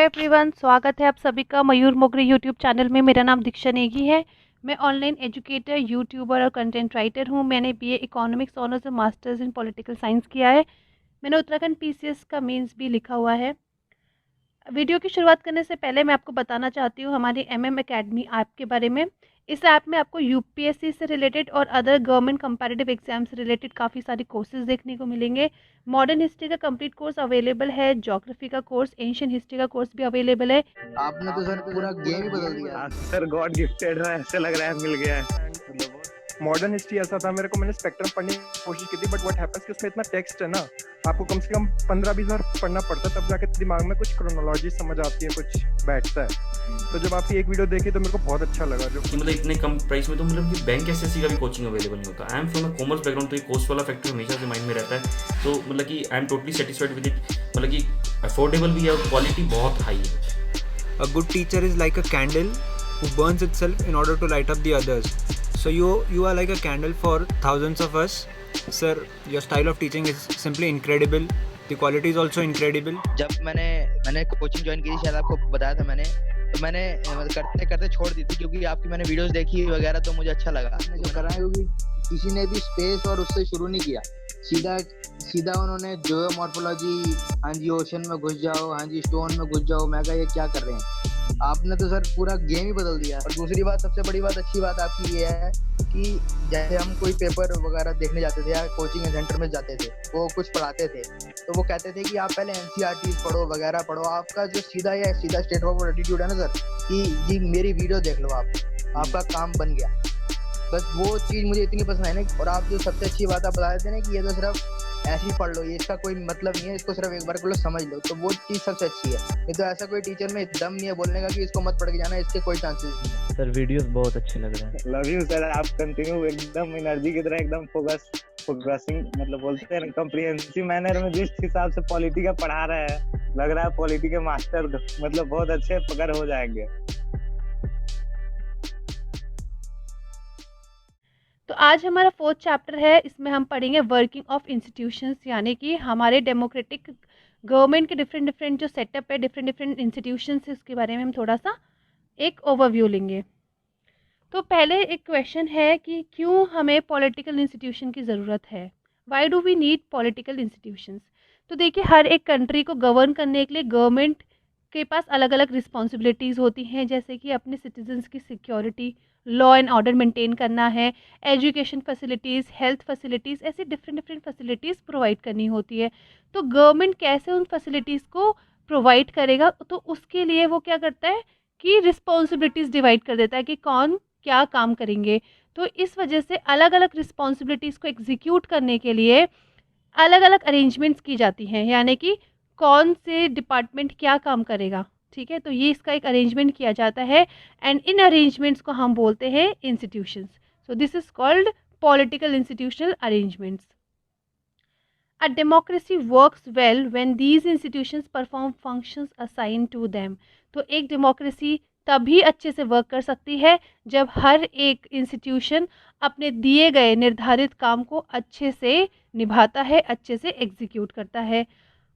Everyone, स्वागत है आप सभी का मयूर मोगरे यूट्यूब चैनल में। मेरा नाम दीक्षा नेगी है। मैं ऑनलाइन एजुकेटर, यूट्यूबर और कंटेंट राइटर हूं। मैंने बीए इकोनॉमिक्स ऑनर्स और मास्टर्स इन पॉलिटिकल साइंस किया है। मैंने उत्तराखंड पीसीएस का मेंस भी लिखा हुआ है। वीडियो की शुरुआत करने से पहले मैं आपको बताना चाहती हूँ हमारी एमएम एकेडमी ऐप के बारे में। इस ऐप में आपको यूपीएससी से रिलेटेड और अदर गवर्नमेंट कंपैरेटिव एग्जाम से रिलेटेड काफ़ी सारे कोर्सेज देखने को मिलेंगे। मॉडर्न हिस्ट्री का कंप्लीट कोर्स अवेलेबल है, ज्योग्राफी का कोर्स, एंशियंट हिस्ट्री का कोर्स भी अवेलेबल है। आपने तो सर पूरा गेम ही बदल दिया। सर गॉड गिफ्टेड है, ऐसे लग रहा है मिल गया है। मॉडर्न हिस्ट्री ऐसा था, मेरे को मैंने स्पेक्ट्रम पढ़ने की कोशिश की थी, बट व्हाट हैपेंस कि उसमें इतना टेक्स्ट है ना, आपको कम से कम 15-20 बार पढ़ना पड़ता है, तब जाके दिमाग में कुछ क्रोनोलॉजी समझ आती है, कुछ बैठता है। तो जब आपकी एक वीडियो देखी तो मेरे को बहुत अच्छा लगा। जो कि मतलब इतने कम प्राइस में तो मतलब कि बैंक एसएससी का भी कोचिंग अवेलेबल नहीं होता। I am from a commerce background, तो ये कोस्ट वाला फैक्टर हमेशा से माइंड में रहता है। तो मतलब कि I am totally satisfied with it. मतलब कि अफोर्डेबल भी है और क्वालिटी बहुत हाई है। A good teacher is like a candle who burns itself in order to light up the others. So you are like a candle for thousands of us. Sir, your style of teaching is simply incredible. The quality is also incredible. जब मैंने coaching join की थी, शायद आपको बताया था मैंने, तो मैंने करते करते छोड़ दी थी, क्योंकि आपकी मैंने वीडियोस देखी वगैरह तो मुझे अच्छा लगा। जो करा है क्योंकि किसी ने भी स्पेस और उससे शुरू नहीं किया, सीधा उन्होंने जियोमॉर्फोलॉजी, हाँ जी ओशन में घुस जाओ, हाँ जी स्टोन में घुस जाओ। मैं कहा ये क्या कर रहे हैं, आपने तो सर पूरा गेम ही बदल दिया। और दूसरी बात, सबसे बड़ी बात, अच्छी बात आपकी ये है कि जैसे हम कोई पेपर वगैरह देखने जाते थे या कोचिंग सेंटर में जाते थे, वो कुछ पढ़ाते थे तो वो कहते थे कि आप पहले एनसीईआरटी पढ़ो वगैरह पढ़ो। आपका जो सीधा स्टेट ऑफ एटीट्यूड है ना सर, कि जी मेरी वीडियो देख लो, आपका काम बन गया। बस वो चीज़ मुझे इतनी पसंद है ना। और आप जो सबसे अच्छी बात आप बता देते ना कि ये तो सिर्फ ऐसे ही पढ़ लो, ये इसका कोई मतलब नहीं है, इसको सिर्फ एक बार को लो समझ लो, तो वो चीज़ सबसे अच्छी है। नहीं तो ऐसा कोई टीचर में दम नहीं है बोलने का कि इसको मत पढ़ के जाना, इसके कोई चांसेस नहीं है। सर वीडियोस बहुत अच्छे लग रहे हैं। लव यू सर, आप कंटिन्यू एकदम एनर्जी की तरह एकदम फोकसिंग मतलब बोलते हैं ना, कॉम्प्रिहेंसिव मैनर में जिस हिसाब से पॉलिटी का पढ़ा रहे हैं, लग रहा है पॉलिटी के मास्टर मतलब बहुत अच्छे पकड़ हो जाएंगे। तो आज हमारा 4th चैप्टर है। इसमें हम पढ़ेंगे वर्किंग ऑफ इंस्टीट्यूशंस, यानी कि हमारे डेमोक्रेटिक गवर्नमेंट के डिफरेंट जो सेटअप है, डिफरेंट इंस्टीट्यूशंस है, उसके बारे में हम थोड़ा सा एक ओवरव्यू लेंगे। तो पहले एक क्वेश्चन है कि क्यों हमें पॉलिटिकल इंस्टीट्यूशन की ज़रूरत है। Why do we need political institutions. तो देखिए, हर एक कंट्री को गवर्न करने के लिए गवर्नमेंट के पास अलग अलग रिस्पॉन्सिबिलिटीज़ होती हैं, जैसे कि अपने सिटीजन्स की security, law and order maintain करना है, एजुकेशन फैसिलिटीज़, हेल्थ फैसिलिटीज़, ऐसी डिफरेंट फैसिलिटीज़ प्रोवाइड करनी होती है। तो गवर्नमेंट कैसे उन फैसिलिटीज़ को प्रोवाइड करेगा, तो उसके लिए वो क्या करता है कि रिस्पॉन्सिबिलिटीज़ डिवाइड कर देता है कि कौन क्या काम करेंगे। तो इस वजह से अलग अलग रिस्पॉन्सिबिलिटीज़ को एग्जीक्यूट करने के लिए अलग अलग अरेंजमेंट्स की जाती हैं, यानी कि कौन से डिपार्टमेंट क्या काम करेगा। ठीक है, तो ये इसका एक अरेंजमेंट किया जाता है, एंड इन अरेंजमेंट्स को हम बोलते हैं institutions. So this is called political institutional arrangements. A democracy works well when these institutions perform functions assigned to them. तो एक डेमोक्रेसी तभी अच्छे से वर्क कर सकती है जब हर एक इंस्टीट्यूशन अपने दिए गए निर्धारित काम को अच्छे से निभाता है, अच्छे से एग्जीक्यूट करता है।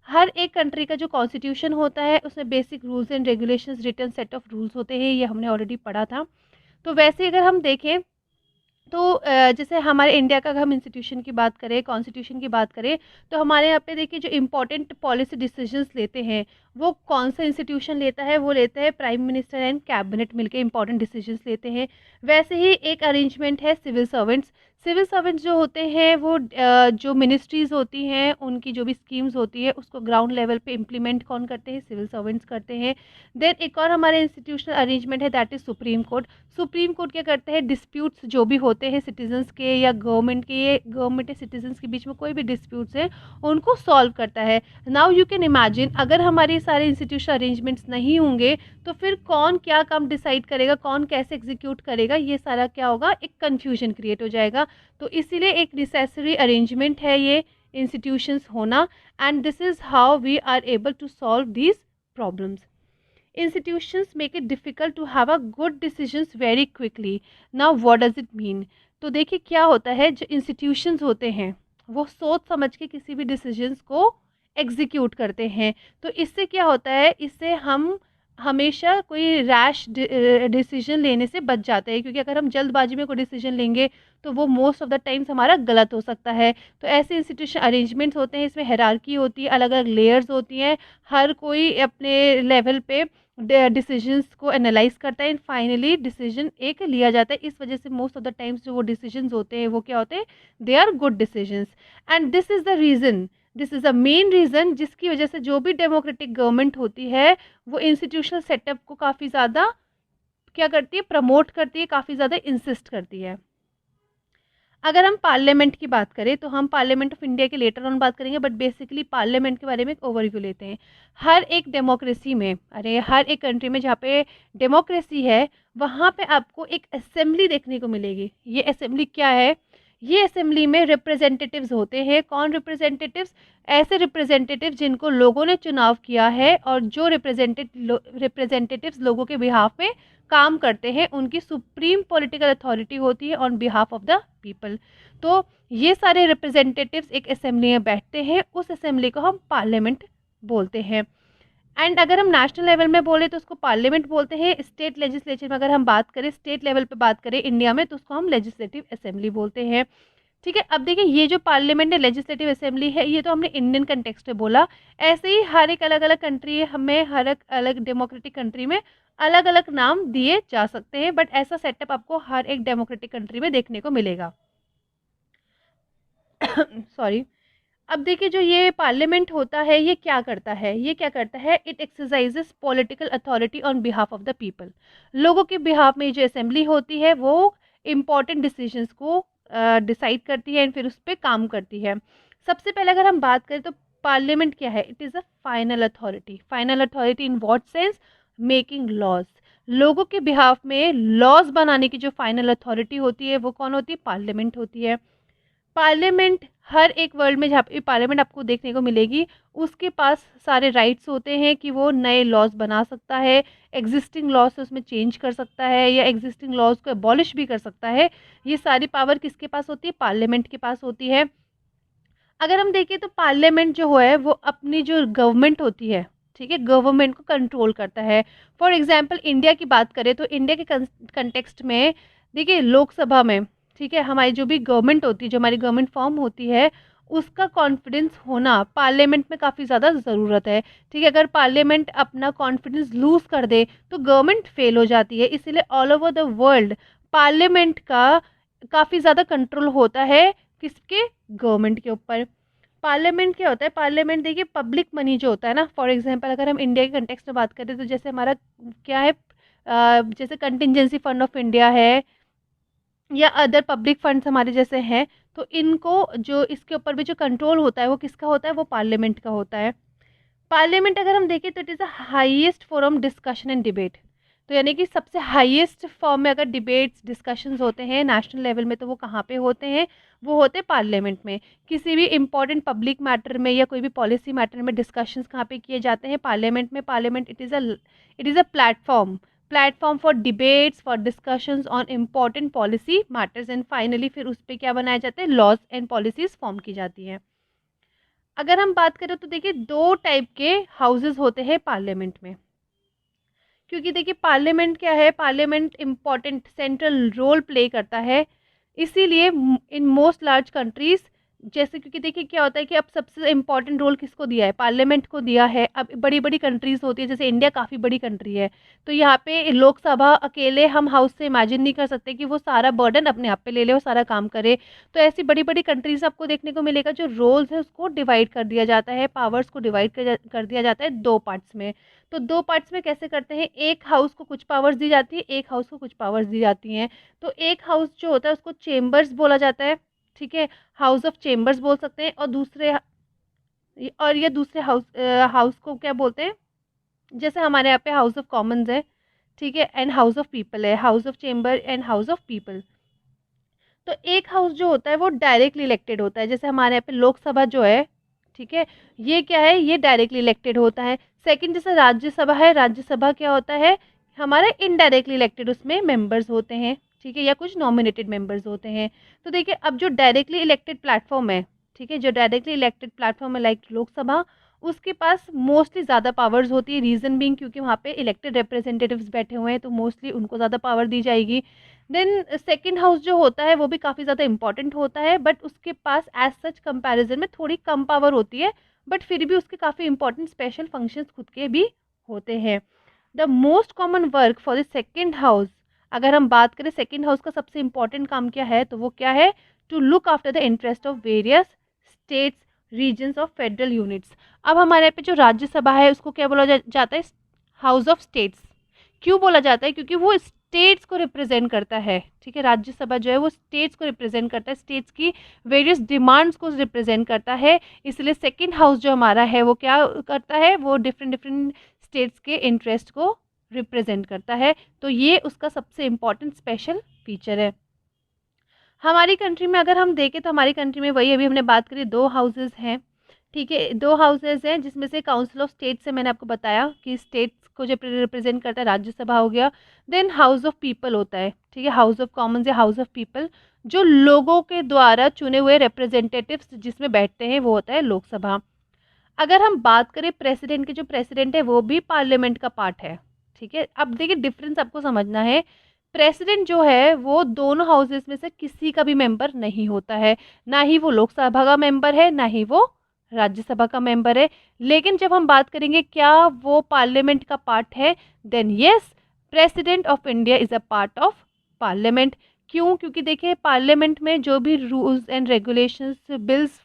हर एक कंट्री का जो कॉन्स्टिट्यूशन होता है उसमें basic rules and regulations, written set of rules होते हैं, ये हमने ऑलरेडी पढ़ा था। तो वैसे अगर हम देखें तो जैसे हमारे इंडिया का अगर हम इंस्टीट्यूशन की बात करें, कॉन्स्टिट्यूशन की बात करें, तो हमारे यहाँ पे देखिए जो इम्पोर्टेंट पॉलिसी डिसीजंस लेते हैं वो कौन सा इंस्टीट्यूशन लेता है, वो लेता है प्राइम मिनिस्टर एंड कैबिनेट मिलके इम्पोर्टेंट डिसीजंस लेते हैं। वैसे ही एक अरेंजमेंट है सिविल सर्वेंट्स। सिविल सर्वेंट्स जो होते हैं वो जो मिनिस्ट्रीज़ होती हैं उनकी जो भी स्कीम्स होती है उसको ग्राउंड लेवल पे इम्प्लीमेंट कौन करते हैं, सिविल सर्वेंट्स करते हैं। देन एक और हमारे इंस्टीट्यूशनल अरेंजमेंट है, that is supreme court. Supreme court क्या करते हैं, डिस्प्यूट्स जो भी होते हैं सिटीजन्स के या गवर्नमेंट के, गवर्नमेंट या सिटीजन्स के बीच में कोई भी डिस्प्यूट्स हैं उनको सॉल्व करता है। नाउ यू कैन इमेजिन, अगर हमारे सारे इंस्टीट्यूशनल अरेंजमेंट्स नहीं होंगे तो फिर कौन क्या काम डिसाइड करेगा, कौन कैसे एग्जीक्यूट करेगा, ये सारा क्या होगा, एक कन्फ्यूजन क्रिएट हो जाएगा। तो इसीलिए एक नेसेसरी अरेंजमेंट है ये इंस्टीट्यूशंस होना, and this is how we are able to solve these problems. Institutions make it difficult to have a good decisions very quickly. Now what does it mean? तो देखिए क्या होता है, जो इंस्टीट्यूशंस होते हैं वो सोच समझ के किसी भी डिसीजंस को एग्जीक्यूट करते हैं। तो इससे क्या होता है, इससे हम हमेशा कोई रैश डिसीजन लेने से बच जाते हैं, क्योंकि अगर हम जल्दबाजी में कोई डिसीजन लेंगे तो वो मोस्ट ऑफ द टाइम्स हमारा गलत हो सकता है। तो ऐसे इंस्टीट्यूशन अरेंजमेंट्स होते हैं, इसमें हायरार्की होती है, अलग अलग लेयर्स होती हैं, हर कोई अपने लेवल पे डिसीजंस को एनालाइज करता है एंड फाइनली डिसीजन एक लिया जाता है। इस वजह से मोस्ट ऑफ द टाइम्स जो वो डिसीजंस होते हैं वो क्या होते हैं, they are good decisions. And this is the reason, this is the main reason जिसकी वजह से जो भी डेमोक्रेटिक गवर्नमेंट होती है वो इंस्टीट्यूशनल सेटअप को काफ़ी ज़्यादा क्या करती है, प्रमोट करती है, काफ़ी ज़्यादा इंसिस्ट करती है। अगर हम पार्लियामेंट की बात करें तो हम पार्लियामेंट ऑफ इंडिया की लेटर ऑन बात करेंगे, बट बेसिकली पार्लियामेंट के बारे में एक ओवरव्यू लेते हैं। हर एक डेमोक्रेसी में, हर एक कंट्री में जहाँ पे डेमोक्रेसी है वहाँ पे आपको एक असेंबली देखने को मिलेगी। ये असेंबली क्या है, ये असेंबली में रिप्रेजेंटेटिव्स होते हैं। कौन रिप्रेजेंटेटिव्स? ऐसे रिप्रेजेंटेटिव जिनको लोगों ने चुनाव किया है और जो रिप्रेजेंटेटिव्स लोगों के बिहाफ में काम करते हैं, उनकी सुप्रीम पॉलिटिकल अथॉरिटी होती है on behalf of the people. तो ये सारे रिप्रेजेंटेटिव्स एक असेंबली में बैठते हैं, उस असेंबली को हम पार्लियामेंट बोलते हैं। एंड अगर हम नेशनल लेवल में बोले तो उसको पार्लियामेंट बोलते हैं। स्टेट लेजिस्लेचर में अगर हम बात करें, स्टेट लेवल पे बात करें इंडिया में, तो उसको हम लेजिस्लेटिव असेंबली बोलते हैं। ठीक है, अब देखिए ये जो पार्लियामेंट है, लेजिस्लेटिव असेंबली है, ये तो हमने इंडियन कंटेक्स्ट में बोला। ऐसे ही हर एक अलग अलग कंट्री हमें, हर एक अलग डेमोक्रेटिक कंट्री में अलग अलग नाम दिए जा सकते हैं, बट ऐसा सेटअप आपको हर एक डेमोक्रेटिक कंट्री में देखने को मिलेगा। सॉरी। अब देखिए जो ये पार्लियामेंट होता है ये क्या करता है, it exercises political authority on behalf of the people. लोगों के बिहाफ में जो असेंबली होती है वो इम्पॉर्टेंट डिसीजंस को डिसाइड करती है एंड फिर उस पर काम करती है। सबसे पहले अगर हम बात करें तो पार्लियामेंट क्या है, it is a final authority. Final authority in what sense? Making laws. लोगों के बिहाफ में लॉज बनाने की जो फाइनल अथॉरिटी होती है वो कौन होती है? पार्लियामेंट होती है। पार्लियामेंट हर एक वर्ल्ड में जहाँ पे पार्लियामेंट आपको देखने को मिलेगी, उसके पास सारे राइट्स होते हैं कि वो नए लॉज बना सकता है, एग्जिस्टिंग लॉज से उसमें चेंज कर सकता है या एग्जिस्टिंग लॉज को एबॉलिश भी कर सकता है। ये सारी पावर किसके पास होती है? पार्लियामेंट के पास होती है। अगर हम देखें तो पार्लियामेंट जो है वो अपनी जो गवर्नमेंट होती है, ठीक है, गवर्नमेंट को कंट्रोल करता है। फॉर एग्जाम्पल इंडिया की बात करें तो इंडिया के कंटेक्स्ट में देखिए लोकसभा में, ठीक है, हमारी जो भी गवर्नमेंट होती है, जो हमारी गवर्नमेंट फॉर्म होती है, उसका कॉन्फिडेंस होना पार्लियामेंट में काफ़ी ज़्यादा ज़रूरत है। ठीक है, अगर पार्लियामेंट अपना कॉन्फिडेंस लूज़ कर दे तो गवर्नमेंट फेल हो जाती है। इसीलिए all over the world parliament का काफ़ी ज़्यादा कंट्रोल होता है किसके? गवर्नमेंट के ऊपर। पार्लियामेंट क्या होता है? पार्लियामेंट देखिए पब्लिक मनी जो होता है ना, फॉर एग्जांपल अगर हम इंडिया के कंटेक्स्ट में बात करें तो जैसे हमारा क्या है, जैसे कंटिजेंसी फंड ऑफ इंडिया है या अदर पब्लिक फंड्स हमारे जैसे हैं, तो इनको जो इसके ऊपर भी जो कंट्रोल होता है वो किसका होता है? वो पार्लियामेंट का होता है। पार्लियामेंट अगर हम देखें तो it is the highest forum discussion and debate. तो यानी कि सबसे हाईएस्ट फॉर्म में अगर डिबेट्स डिस्कशंस होते हैं नेशनल लेवल में तो वो कहाँ पे होते हैं? वो होते हैं पार्लियामेंट में। किसी भी इंपॉर्टेंट पब्लिक मैटर में या कोई भी पॉलिसी मैटर में डिस्कशंस कहाँ पे किए जाते हैं? पार्लियामेंट में। Parliament it is a platform for debates, for discussions on important policy matters and finally फिर उस पर क्या बनाए जाते हैं? लॉज एंड पॉलिसीज़ फॉर्म की जाती हैं। अगर हम बात करें तो देखिए दो टाइप के हाउसेस होते हैं पार्लियामेंट में, क्योंकि देखिए पार्लियामेंट क्या है, parliament important central role play करता है। इसीलिए इन मोस्ट लार्ज कंट्रीज़, जैसे क्योंकि देखिए क्या होता है कि अब सबसे इम्पॉर्टेंट रोल किसको दिया है? पार्लियामेंट को दिया है। अब बड़ी बड़ी कंट्रीज़ होती है, जैसे इंडिया काफ़ी बड़ी कंट्री है, तो यहाँ पे लोकसभा अकेले हम हाउस से इमेजिन नहीं कर सकते कि वो सारा बर्डन अपने आप पे ले ले और सारा काम करे। तो ऐसी बड़ी बड़ी कंट्रीज़ आपको देखने को मिलेगा जो रोल्स है उसको डिवाइड कर दिया जाता है, पावर्स को डिवाइड कर दिया जाता है दो पार्ट्स में। तो दो पार्ट्स में कैसे करते हैं? एक हाउस को कुछ पावर्स दी जाती है, एक हाउस को कुछ पावर्स दी जाती हैं। तो एक हाउस जो होता है उसको चेम्बर्स बोला जाता है, ठीक है, हाउस ऑफ चेम्बर्स बोल सकते हैं। और ये दूसरे हाउस को क्या बोलते हैं? जैसे हमारे यहाँ पे हाउस ऑफ कॉमन्स है, ठीक है, एंड हाउस ऑफ पीपल है, house of chamber and house of people. तो एक हाउस जो होता है वो डायरेक्टली इलेक्टेड होता है, जैसे हमारे यहाँ पे लोकसभा जो है, ठीक है, ये क्या है? ये डायरेक्टली इलेक्टेड होता है। सेकंड जैसे राज्यसभा है, राज्यसभा क्या होता है? हमारा इनडायरेक्टली इलेक्टेड उसमें मेंबर्स होते हैं, ठीक है, या कुछ नॉमिनेटेड मेंबर्स होते हैं। तो देखिए अब जो डायरेक्टली इलेक्टेड प्लेटफॉर्म है, ठीक है, जो डायरेक्टली इलेक्टेड प्लेटफॉर्म है लाइक लोकसभा उसके पास मोस्टली ज़्यादा पावर्स होती है। रीज़न बीइंग क्योंकि वहाँ पे इलेक्टेड रिप्रेजेंटेटिव्स बैठे हुए हैं, तो मोस्टली उनको ज़्यादा पावर दी जाएगी। देन सेकंड हाउस जो होता है वो भी काफ़ी ज़्यादा इंपॉर्टेंट होता है, बट उसके पास एज सच कंपैरिजन में थोड़ी कम पावर होती है, बट फिर भी उसके काफ़ी इंपॉर्टेंट स्पेशल फंक्शंस खुद के भी होते हैं। The most common work for the second house, अगर हम बात करें सेकेंड हाउस का सबसे इंपॉर्टेंट काम क्या है, तो वो क्या है, to look after the interest of various states, regions of federal units. अब हमारे यहाँ पे जो राज्यसभा है उसको क्या बोला जाता है, हाउस ऑफ स्टेट्स। क्यों बोला जाता है, क्योंकि वो स्टेट्स को रिप्रेजेंट करता है। ठीक है, राज्यसभा जो है वो स्टेट्स को रिप्रेजेंट करता है, स्टेट्स की वेरियस डिमांड्स को रिप्रेजेंट करता है। इसलिए सेकेंड हाउस जो हमारा है वो क्या करता है, वो डिफरेंट डिफरेंट स्टेट्स के इंटरेस्ट को रिप्रेजेंट करता है। तो ये उसका सबसे इम्पॉर्टेंट स्पेशल फीचर है। हमारी कंट्री में अगर हम देखें तो हमारी कंट्री में वही अभी हमने बात करी, 2 हाउसेस हैं। ठीक है, 2 हाउसेस हैं, जिसमें से काउंसिल ऑफ स्टेट से मैंने आपको बताया कि स्टेट्स को जो रिप्रेजेंट करता है राज्यसभा हो गया। देन हाउस ऑफ पीपल होता है। ठीक है, हाउस ऑफ कॉमन्स या हाउस ऑफ पीपल, जो लोगों के द्वारा चुने हुए रिप्रेजेंटेटिव्स जिसमें बैठते हैं वो होता है लोकसभा। अगर हम बात करें प्रेसिडेंट की, जो प्रेसिडेंट है वो भी पार्लियामेंट का पार्ट है। ठीक है, अब देखिए डिफरेंस आपको समझना है। प्रेसिडेंट जो है वो दोनों हाउसेस में से किसी का भी मेंबर नहीं होता है, ना ही वो लोकसभा का मेंबर है, ना ही वो राज्यसभा का मेंबर है। लेकिन जब हम बात करेंगे क्या वो पार्लियामेंट का पार्ट है, then yes, president of India is a part of parliament. क्यों, क्योंकि देखिए पार्लियामेंट में जो भी rules and regulations, bills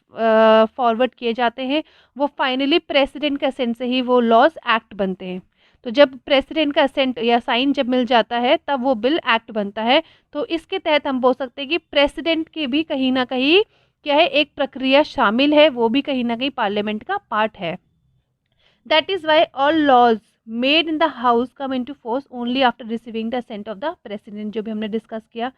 forward किए जाते हैं, वो फाइनली प्रेसिडेंट के असेंट से ही वो लॉज एक्ट बनते हैं। तो जब प्रेसिडेंट का असेंट या साइन जब मिल जाता है तब वो बिल एक्ट बनता है। तो इसके तहत हम बोल सकते हैं कि प्रेसिडेंट की भी कहीं ना कहीं क्या है, एक प्रक्रिया शामिल है, वो भी कहीं ना कहीं पार्लियामेंट का पार्ट है। That is why all laws made in the house come into force only after receiving the assent of the president, जो भी हमने डिस्कस किया।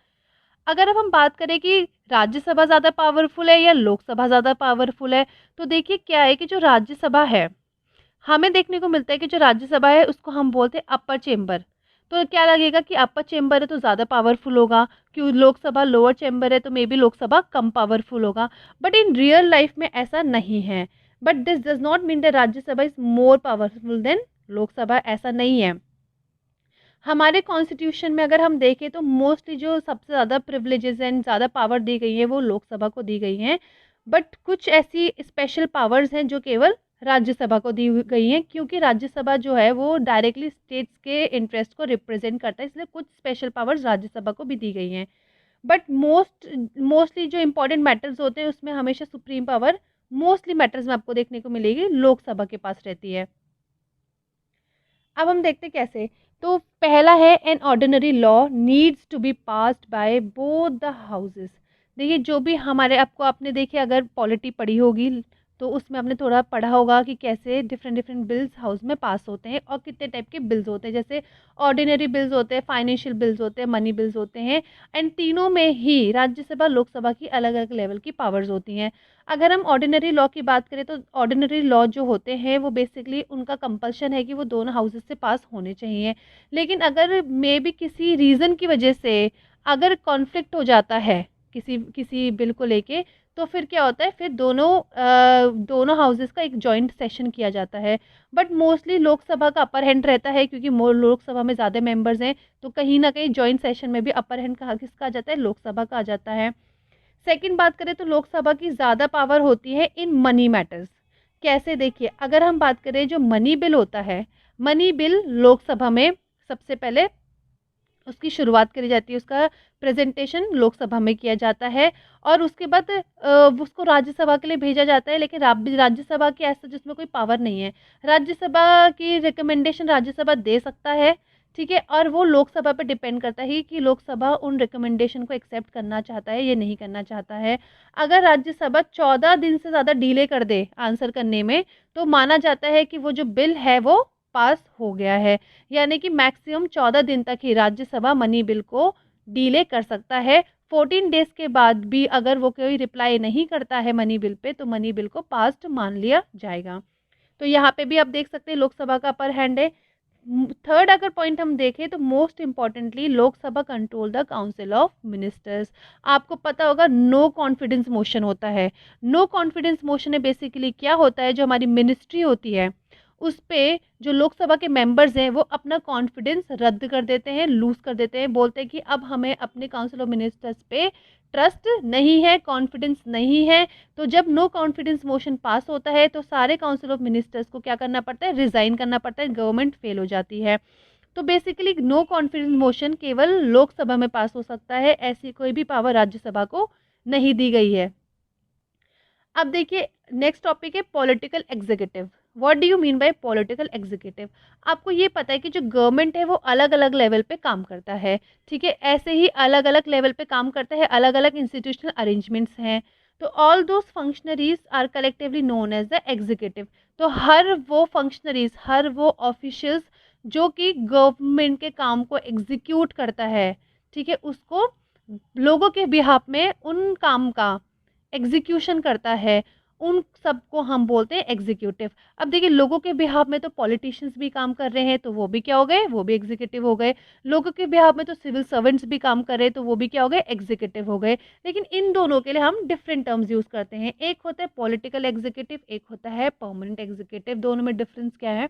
अगर अब हम बात करें कि राज्यसभा ज़्यादा पावरफुल है या लोकसभा ज़्यादा पावरफुल है, तो देखिए क्या है कि जो राज्यसभा है, हमें देखने को मिलता है कि जो राज्यसभा है उसको हम बोलते हैं अपर चेम्बर। तो क्या लगेगा कि अपर चेम्बर है तो ज़्यादा पावरफुल होगा, क्यों लोकसभा लोअर चेम्बर है तो may be Lok Sabha come powerful होगा। बट इन रियल लाइफ में ऐसा नहीं है। But this does not mean the Rajya Sabha is more powerful than Lok Sabha, ऐसा नहीं है। हमारे कॉन्स्टिट्यूशन में अगर हम देखें तो मोस्टली जो सबसे ज़्यादा प्रिविलेजेस एंड ज़्यादा पावर दी गई है वो लोकसभा को दी गई हैं। बट कुछ ऐसी स्पेशल पावर्स हैं जो केवल राज्यसभा को दी गई हैं, क्योंकि राज्यसभा जो है वो डायरेक्टली स्टेट्स के इंटरेस्ट को रिप्रेजेंट करता है, इसलिए कुछ स्पेशल पावर्स राज्यसभा को भी दी गई हैं। बट मोस्टली जो इंपॉर्टेंट मैटर्स होते हैं उसमें हमेशा सुप्रीम पावर मोस्टली मैटर्स में आपको देखने को मिलेगी लोकसभा के पास रहती है। अब हम देखते कैसे। तो पहला है, an ordinary law needs to be passed by both the houses. देखिए जो भी हमारे आपने देखिए अगर पॉलिटी पढ़ी होगी तो उसमें आपने थोड़ा पढ़ा होगा कि कैसे डिफरेंट डिफरेंट बिल्स हाउस में पास होते हैं और कितने टाइप के बिल्स होते हैं। जैसे ऑर्डिनरी बिल्स होते हैं, फाइनेंशियल बिल्स होते हैं, मनी बिल्स होते हैं, एंड तीनों में ही राज्यसभा लोकसभा की अलग अलग लेवल की पावर्स होती हैं। अगर हम ऑर्डिनरी लॉ की बात करें तो ऑर्डिनरी लॉ जो होते हैं वो बेसिकली उनका कंपल्शन है कि वो दोनों हाउसेस से पास होने चाहिए। लेकिन अगर मे बी किसी रीज़न की वजह से अगर कॉन्फ्लिक्ट हो जाता है किसी बिल को लेके, तो फिर क्या होता है, फिर दोनों हाउसेस का एक जॉइंट सेशन किया जाता है। बट मोस्टली लोकसभा का अपर हैंड रहता है, क्योंकि लोकसभा में ज़्यादा मेंबर्स हैं, तो कहीं ना कहीं जॉइंट सेशन में भी अपर हैंड किसका आ जाता है, लोकसभा का आ जाता है। सेकंड बात करें तो लोकसभा की ज़्यादा पावर होती है इन मनी मैटर्स। कैसे, देखिए अगर हम बात करें जो मनी बिल होता है, मनी बिल लोकसभा में सबसे पहले उसकी शुरुआत करी जाती है, उसका प्रेजेंटेशन लोकसभा में किया जाता है और उसके बाद उसको राज्यसभा के लिए भेजा जाता है। लेकिन राज्यसभा की ऐसा जिसमें कोई पावर नहीं है, राज्यसभा की रिकमेंडेशन राज्यसभा दे सकता है, ठीक है, और वो लोकसभा पे डिपेंड करता है कि लोकसभा उन रिकमेंडेशन को एक्सेप्ट करना चाहता है या नहीं करना चाहता है। अगर राज्यसभा 14 दिन से ज़्यादा डिले कर दे आंसर करने में, तो माना जाता है कि वो जो बिल है वो पास हो गया है। यानी कि मैक्सिमम 14 दिन तक ही राज्यसभा मनी बिल को डिले कर सकता है। 14 डेज के बाद भी अगर वो कोई रिप्लाई नहीं करता है मनी बिल पे, तो मनी बिल को पास्ड मान लिया जाएगा। तो यहाँ पे भी आप देख सकते हैं लोकसभा का अपर हैंड है। थर्ड अगर पॉइंट हम देखें तो most importantly Lok Sabha control the council of ministers. आपको पता होगा नो कॉन्फिडेंस मोशन होता है। नो कॉन्फिडेंस मोशन में बेसिकली क्या होता है, जो हमारी मिनिस्ट्री होती है उस पे जो लोकसभा के मेंबर्स हैं वो अपना कॉन्फिडेंस रद्द कर देते हैं, लूज कर देते हैं, बोलते हैं कि अब हमें अपने काउंसिल ऑफ मिनिस्टर्स पे ट्रस्ट नहीं है, कॉन्फिडेंस नहीं है। तो जब नो कॉन्फिडेंस मोशन पास होता है तो सारे काउंसिल ऑफ मिनिस्टर्स को क्या करना पड़ता है, रिजाइन करना पड़ता है, गवर्नमेंट फेल हो जाती है। तो बेसिकली नो कॉन्फिडेंस मोशन केवल लोकसभा में पास हो सकता है, ऐसी कोई भी पावर राज्यसभा को नहीं दी गई है। अब देखिए नेक्स्ट टॉपिक है political executive. What do you mean by political executive? आपको ये पता है कि जो गवर्नमेंट है वो अलग अलग लेवल पे काम करता है, ठीक है, ऐसे ही अलग अलग लेवल पे काम करता है, अलग अलग इंस्टीट्यूशनल अरेंजमेंट्स हैं। तो all those functionaries are collectively known as the executive. तो हर वो फंक्शनरीज, हर वो ऑफिशियल्स जो कि गवर्नमेंट के काम को एग्जीक्यूट करता है, ठीक है, उसको लोगों के बिहाफ में उन काम का एग्जीक्यूशन करता है, उन सबको हम बोलते हैं एग्जीक्यूटिव। अब देखिए लोगों के बिहाफ में तो पॉलिटिशियंस भी काम कर रहे हैं, तो वो भी क्या हो गए, वो भी एग्जीक्यूटिव हो गए। लोगों के बिहाफ में तो सिविल सर्वेंट्स भी काम कर रहे हैं, तो वो भी क्या हो गए, एग्जीक्यूटिव हो गए। लेकिन इन दोनों के लिए हम डिफरेंट टर्म्स यूज़ करते हैं। एक होता है पॉलिटिकल एग्जीक्यूटिव, एक होता है परमानेंट एग्जीक्यूटिव। दोनों में डिफरेंस क्या है?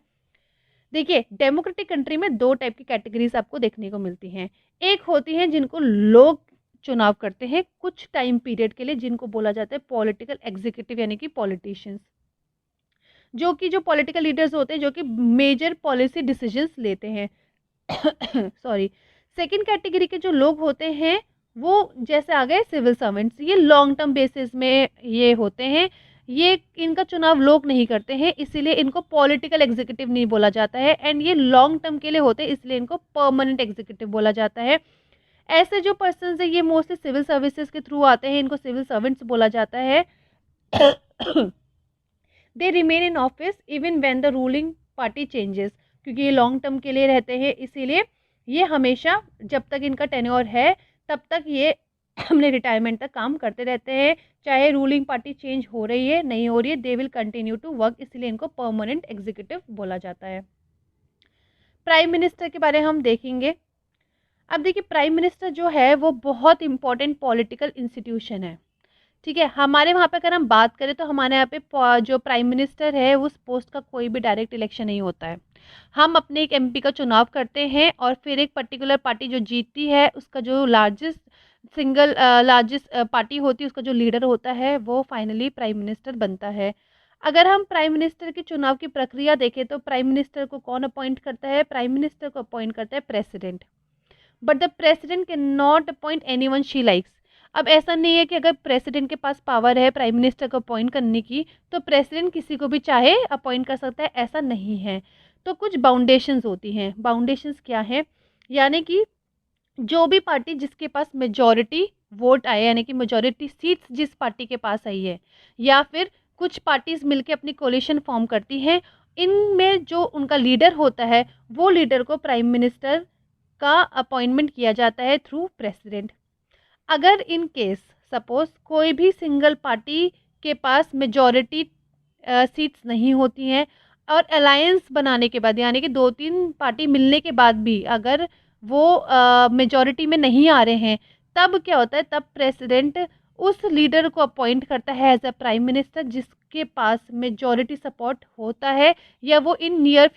देखिए डेमोक्रेटिक कंट्री में दो टाइप की कैटेगरीज आपको देखने को मिलती हैं। एक होती हैं जिनको लोग चुनाव करते हैं कुछ टाइम पीरियड के लिए, जिनको बोला जाता है पॉलिटिकल एग्जीक्यूटिव यानी कि पॉलिटिशियंस, जो पॉलिटिकल लीडर्स होते हैं जो कि मेजर पॉलिसी डिसीजंस लेते हैं। सॉरी। सेकंड कैटेगरी के जो लोग होते हैं वो जैसे आ गए सिविल सर्वेंट्स, ये लॉन्ग टर्म बेसिस में ये होते हैं, ये इनका चुनाव लोग नहीं करते हैं, इसीलिए इनको पॉलिटिकल एग्जीक्यूटिव नहीं बोला जाता है। एंड ये लॉन्ग टर्म के लिए होते हैं, इसलिए इनको परमानेंट एग्जीक्यूटिव बोला जाता है। ऐसे जो पर्सन है ये मोस्टली सिविल सर्विसेज के थ्रू आते हैं, इनको सिविल सर्वेंट्स बोला जाता है। They remain in office even when the ruling party changes, क्योंकि ये लॉन्ग टर्म के लिए रहते हैं, इसीलिए ये हमेशा जब तक इनका टेन्योर है तब तक ये अपने रिटायरमेंट तक काम करते रहते हैं, चाहे रूलिंग पार्टी चेंज हो रही है नहीं हो रही है, they will continue to work, इसलिए इनको परमानेंट एग्जीक्यूटिव बोला जाता है। प्राइम मिनिस्टर के बारे में हम देखेंगे। अब देखिए प्राइम मिनिस्टर जो है वो बहुत इंपॉर्टेंट पॉलिटिकल इंस्टीट्यूशन है, ठीक है। हमारे वहाँ पे अगर हम बात करें तो हमारे यहाँ पे जो प्राइम मिनिस्टर है उस पोस्ट का कोई भी डायरेक्ट इलेक्शन नहीं होता है। हम अपने एक एमपी का चुनाव करते हैं और फिर एक पर्टिकुलर पार्टी जो जीतती है उसका जो लार्जेस्ट पार्टी होती है उसका जो लीडर होता है वो फाइनली प्राइम मिनिस्टर बनता है। अगर हम प्राइम मिनिस्टर के चुनाव की प्रक्रिया देखें तो प्राइम मिनिस्टर को कौन अपॉइंट करता है? प्राइम मिनिस्टर को अपॉइंट करता है president, but the president can not appoint anyone she likes. अब ऐसा नहीं है कि अगर प्रेसिडेंट के पास पावर है प्राइम मिनिस्टर को अपॉइंट करने की तो प्रेसिडेंट किसी को भी चाहे अपॉइंट कर सकता है, ऐसा नहीं है। तो कुछ बाउंडेशंस होती हैं। बाउंडेशंस क्या है? यानी कि जो भी पार्टी जिसके पास मेजॉरिटी वोट आए, यानी कि मेजॉरिटी सीट्स जिस पार्टी के पास आई है, या फिर कुछ पार्टीज मिलकर अपनी कोलिशन फॉर्म करती हैं, इनमें जो उनका लीडर होता है वो लीडर को प्राइम मिनिस्टर का अपॉइंटमेंट किया जाता है थ्रू प्रेसिडेंट। अगर इन केस सपोज कोई भी सिंगल पार्टी के पास मेजॉरिटी सीट्स नहीं होती हैं और अलायंस बनाने के बाद, यानी कि 2-3 पार्टी मिलने के बाद भी अगर वो मेजॉरिटी में नहीं आ रहे हैं, तब क्या होता है, तब प्रेसिडेंट उस लीडर को अपॉइंट करता है एज अ प्राइम मिनिस्टर जिसके पास मेजॉरिटी सपोर्ट होता है, या वो in near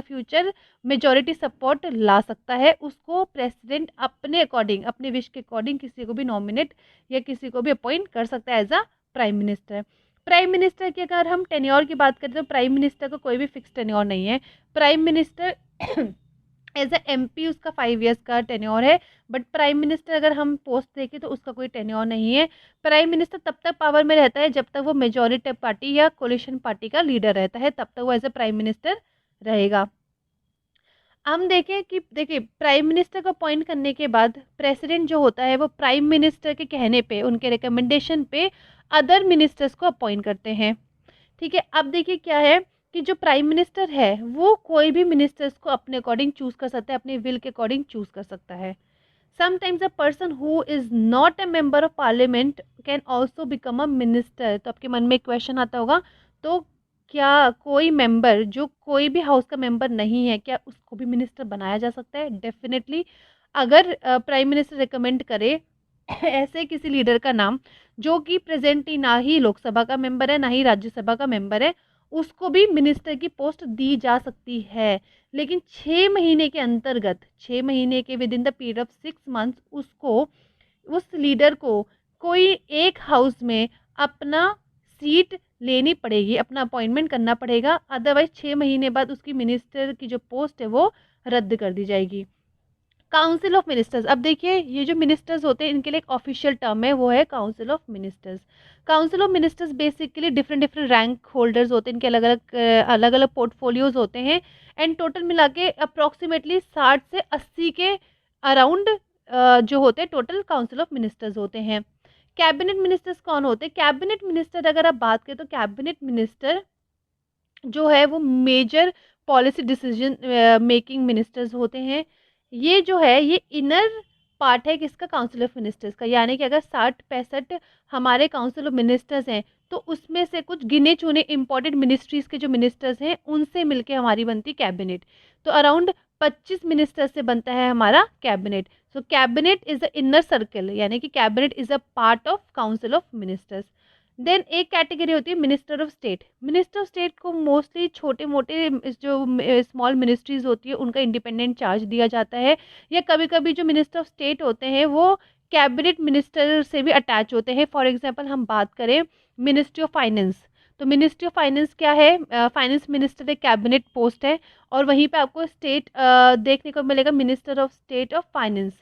future majority support ला सकता है। उसको प्रेसिडेंट अपने अकॉर्डिंग, अपने विश के अकॉर्डिंग किसी को भी नॉमिनेट या किसी को भी अपॉइंट कर सकता है as a prime minister. Prime minister की अगर हम टेन्योर की बात करें तो प्राइम मिनिस्टर का कोई भी फिक्स टेन्योर नहीं है। Prime minister as a MP उसका 5 ईयर्स का टेन्योर है, बट प्राइम मिनिस्टर अगर हम पोस्ट देखें तो उसका कोई टेन्योर नहीं है। प्राइम मिनिस्टर तब तक पावर में रहता है जब तक वो मेजॉरिटी पार्टी या कोलिशन पार्टी का लीडर रहता है, तब तक वो एज ए प्राइम मिनिस्टर रहेगा। हम देखें कि देखिए प्राइम मिनिस्टर को अपॉइंट करने के बाद प्रेसिडेंट जो होता है वो प्राइम मिनिस्टर के कहने पे, उनके रिकमेंडेशन पे अदर मिनिस्टर्स को अपॉइंट करते हैं, ठीक है। अब देखिए क्या है कि जो प्राइम मिनिस्टर है वो कोई भी मिनिस्टर्स को अपने अकॉर्डिंग चूज़ कर सकता है, अपने विल के अकॉर्डिंग चूज़ कर सकता है। Sometimes a person who is not a member of parliament can also become a minister. तो आपके मन में एक क्वेश्चन आता होगा, तो क्या कोई मेंबर जो कोई भी हाउस का मेंबर नहीं है, क्या उसको भी मिनिस्टर बनाया जा सकता है? डेफिनेटली। अगर प्राइम मिनिस्टर रिकमेंड करे ऐसे किसी लीडर का नाम जो कि प्रेजेंटली ना ही लोकसभा का मेंबर है ना ही राज्यसभा का मेंबर है, उसको भी मिनिस्टर की पोस्ट दी जा सकती है। लेकिन 6 महीने के अंतर्गत, 6 महीने के with in the period of 6 months, उसको, उस लीडर को कोई एक हाउस में अपना सीट लेनी पड़ेगी, अपना अपॉइंटमेंट करना पड़ेगा, अदरवाइज 6 महीने बाद उसकी मिनिस्टर की जो पोस्ट है वो रद्द कर दी जाएगी। काउंसिल ऑफ मिनिस्टर्स, अब देखिए ये जो मिनिस्टर्स होते हैं इनके लिए एक ऑफिशियल टर्म है, वो है council of ministers. Council of ministers basically different different rank holders होते हैं, इनके अलग अलग पोर्टफोलियोज होते हैं, एंड टोटल मिला के अप्रॉक्सीमेटली 60 से 80 के अराउंड जो होते हैं टोटल काउंसिल ऑफ मिनिस्टर्स होते हैं। कैबिनेट मिनिस्टर्स कौन होते हैं? कैबिनेट मिनिस्टर अगर आप बात करें तो कैबिनेट मिनिस्टर जो है वो major policy decision making ministers होते हैं। ये जो है ये इनर पार्ट है किसका? काउंसिल ऑफ मिनिस्टर्स का। यानी कि अगर 60-65 हमारे काउंसिल ऑफ मिनिस्टर्स हैं तो उसमें से कुछ गिने चुने इंपॉर्टेंट मिनिस्ट्रीज़ के जो मिनिस्टर्स हैं उनसे मिलके हमारी बनती कैबिनेट। तो अराउंड 25 मिनिस्टर से बनता है हमारा cabinet. So cabinet is a inner circle, यानी कि cabinet is a part of council of ministers. Then एक कैटेगरी होती है minister of state. Minister of state को मोस्टली छोटे मोटे जो स्मॉल मिनिस्ट्रीज़ होती है उनका इंडिपेंडेंट चार्ज दिया जाता है, या कभी कभी जो मिनिस्टर ऑफ स्टेट होते हैं वो कैबिनेट मिनिस्टर से भी अटैच होते हैं। फॉर एग्जांपल हम बात करें मिनिस्ट्री ऑफ फाइनेंस, तो मिनिस्ट्री ऑफ फाइनेंस क्या है? फाइनेंस मिनिस्टर एक कैबिनेट पोस्ट है, और वहीं पे आपको स्टेट देखने को मिलेगा minister of state of finance.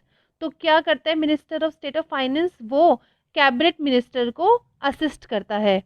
तो क्या करता है minister of state of finance? वो कैबिनेट मिनिस्टर को असिस्ट करता है।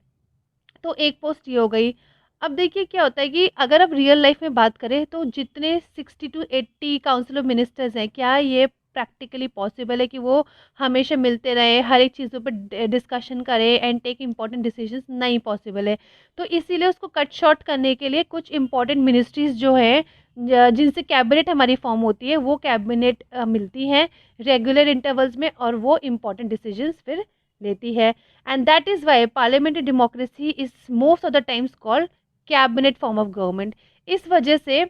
तो एक पोस्ट ये हो गई। अब देखिए क्या होता है कि अगर आप रियल लाइफ में बात करें तो जितने 60 to 80 काउंसिल ऑफ मिनिस्टर्स हैं, क्या ये प्रैक्टिकली पॉसिबल है कि वो हमेशा मिलते रहे, हर एक चीज़ों पर डिस्कशन करें एंड टेक इम्पॉर्टेंट डिसीजंस? नहीं पॉसिबल है। तो इसीलिए उसको कट शॉर्ट करने के लिए कुछ इंपॉर्टेंट मिनिस्ट्रीज़ जो है जिनसे कैबिनेट हमारी फॉर्म होती है वो कैबिनेट मिलती हैं रेगुलर इंटरवल्स में, और वो इम्पॉर्टेंट डिसीजंस फिर लेती है। And that is Y parliamentary democracy is most of the times called cabinet form of government. इस वजह से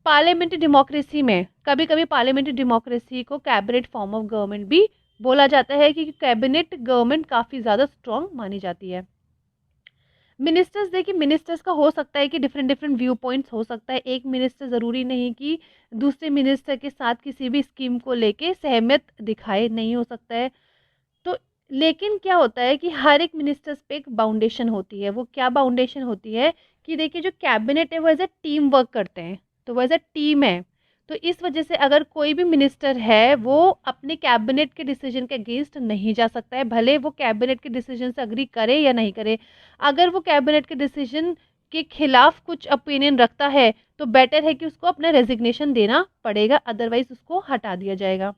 पार्लियामेंट्री डेमोक्रेसी में कभी कभी पार्लियामेंट्री डेमोक्रेसी को कैबिनेट फॉर्म ऑफ गवर्नमेंट भी बोला जाता है, क्योंकि कैबिनेट गवर्नमेंट काफ़ी ज़्यादा स्ट्रॉन्ग मानी जाती है। मिनिस्टर्स, देखिए मिनिस्टर्स का हो सकता है कि डिफरेंट डिफरेंट व्यू पॉइंट्स हो सकता है। एक मिनिस्टर ज़रूरी नहीं कि दूसरे मिनिस्टर के साथ किसी भी स्कीम को लेके सहमत दिखाए, नहीं हो सकता है। तो लेकिन क्या होता है कि हर एक मिनिस्टर्स पे एक बाउंडेशन होती है। वो क्या बाउंडेशन होती है कि देखिए जो कैबिनेट है वो एज ए टीम वर्क करते हैं, तो वो एज ए टीम है। तो इस वजह से अगर कोई भी मिनिस्टर है वो अपने कैबिनेट के डिसीजन के अगेंस्ट नहीं जा सकता है, भले वो कैबिनेट के डिसीजन से अग्री करे या नहीं करे। अगर वो कैबिनेट के डिसीजन के खिलाफ कुछ ओपिनियन रखता है तो बेटर है कि उसको अपना रेजिग्नेशन देना पड़ेगा, अदरवाइज उसको हटा दिया जाएगा।